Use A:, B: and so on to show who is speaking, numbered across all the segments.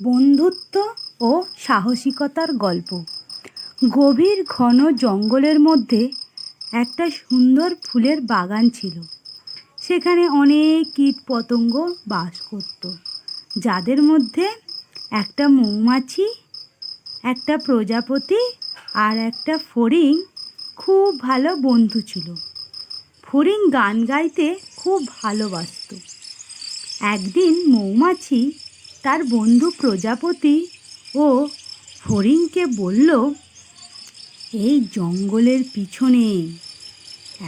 A: বন্ধুত্ব ও সাহসিকতার গল্প। গভীর ঘন জঙ্গলের মধ্যে একটা সুন্দর ফুলের বাগান ছিল। সেখানে অনেক কীটপতঙ্গ বাস করত, যাদের মধ্যে একটা মৌমাছি, একটা প্রজাপতি আর একটা ফড়িং খুব ভালো বন্ধু ছিল। ফড়িং গান গাইতে খুব ভালোবাসত। একদিন মৌমাছি তার বন্ধু প্রজাপতি ও ফড়িংকে বলল, এই জঙ্গলের পিছনে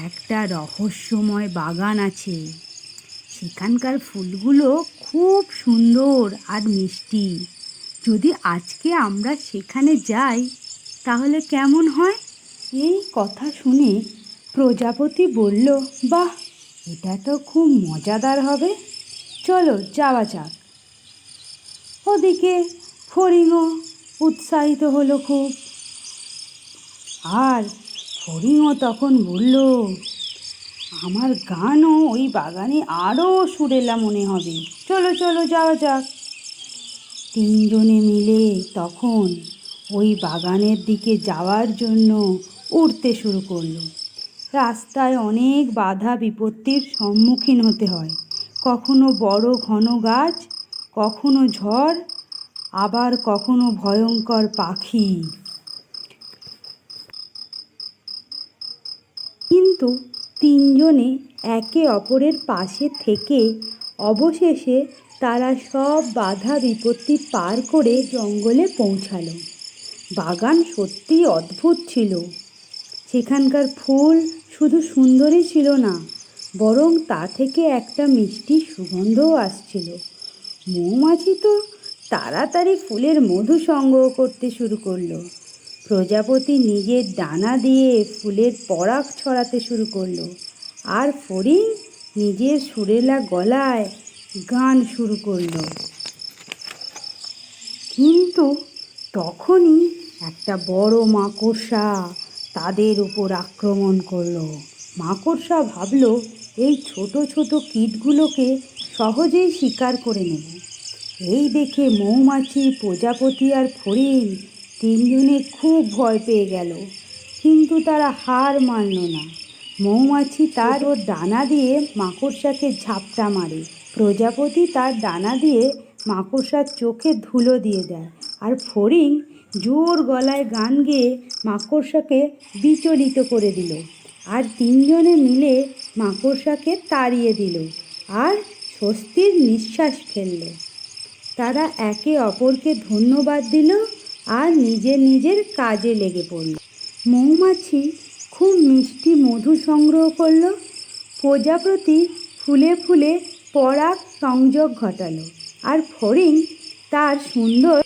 A: একটা রহস্যময় বাগান আছে। সেখানকার ফুলগুলো খুব সুন্দর আর মিষ্টি। যদি আজকে আমরা সেখানে যাই তাহলে কেমন হয়? এই কথা শুনে প্রজাপতি বলল, বাহ, এটা তো খুব মজাদার হবে, চলো যাওয়া যাক। ওদিকে ফড়িংও উৎসাহিত হলো খুব। আর ফড়িংও তখন বলল, আমার গানও ওই বাগানে আরও সুরেলা মনে হবে, চলো চলো যাওয়া যাক। তিনজনে মিলে তখন ওই বাগানের দিকে যাওয়ার জন্য উড়তে শুরু করলো। রাস্তায় অনেক বাধা বিপত্তির সম্মুখীন হতে হয়। কখনো বড় ঘন গাছ, কখনো ঝড়, আবার কখনো ভয়ঙ্কর পাখি। কিন্তু তিনজনে একে অপরের পাশে থেকে অবশেষে তারা সব বাধা বিপত্তি পার করে জঙ্গলে পৌঁছালো। বাগান সত্যি অদ্ভুত ছিল। সেখানকার ফুল শুধু সুন্দরই ছিল না, বরং তা থেকে একটা মিষ্টি সুগন্ধও আসছিল। মৌমাছি তো তাড়াতাড়ি ফুলের মধু সংগ্রহ করতে শুরু করলো। প্রজাপতি নিজের ডানা দিয়ে ফুলের পরাগ ছড়াতে শুরু করলো, আর ফড়িং নিজের সুরেলা গলায় গান শুরু করলো। কিন্তু তখনই একটা বড় মাকড়সা তাদের উপর আক্রমণ করলো। মাকড়সা ভাবলো এই ছোট ছোট কীটগুলোকে সহজেই শিকার করে নেব। এই দেখে মৌমাছি, প্রজাপতি আর ফড়িং তিনজনে খুব ভয় পেয়ে গেল। কিন্তু তারা হার মানল না। মৌমাছি তার ওর ডানা দিয়ে মাকড়সাকে ঝাপটা মারে। প্রজাপতি তার ডানা দিয়ে মাকড়সার চোখে ধুলো দিয়ে দেয়, আর ফড়িং জোর গলায় গান গেয়ে মাকড়সাকে বিচলিত করে দিল। আর তিনজনে মিলে মাকড়সাকে তাড়িয়ে দিল আর স্বস্তির নিঃশ্বাস ফেলল। তারা একে অপরকে ধন্যবাদ দিল আর নিজের নিজের কাজে লেগে পড়ল। মৌমাছি খুব মিষ্টি মধু সংগ্রহ করলো। প্রজাপতি ফুলে ফুলে পরাগ সংযোগ ঘটালো, আর ফড়িং তার সুন্দর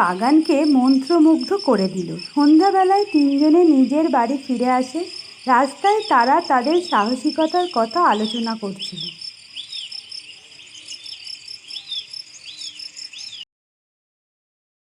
A: বাগানকে মন্ত্রমুগ্ধ করে দিল। সন্ধ্যাবেলায় তিনজনে নিজের বাড়ি ফিরে আসে। রাস্তায় তারা তাদের সাহসিকতার কথা আলোচনা করছিল।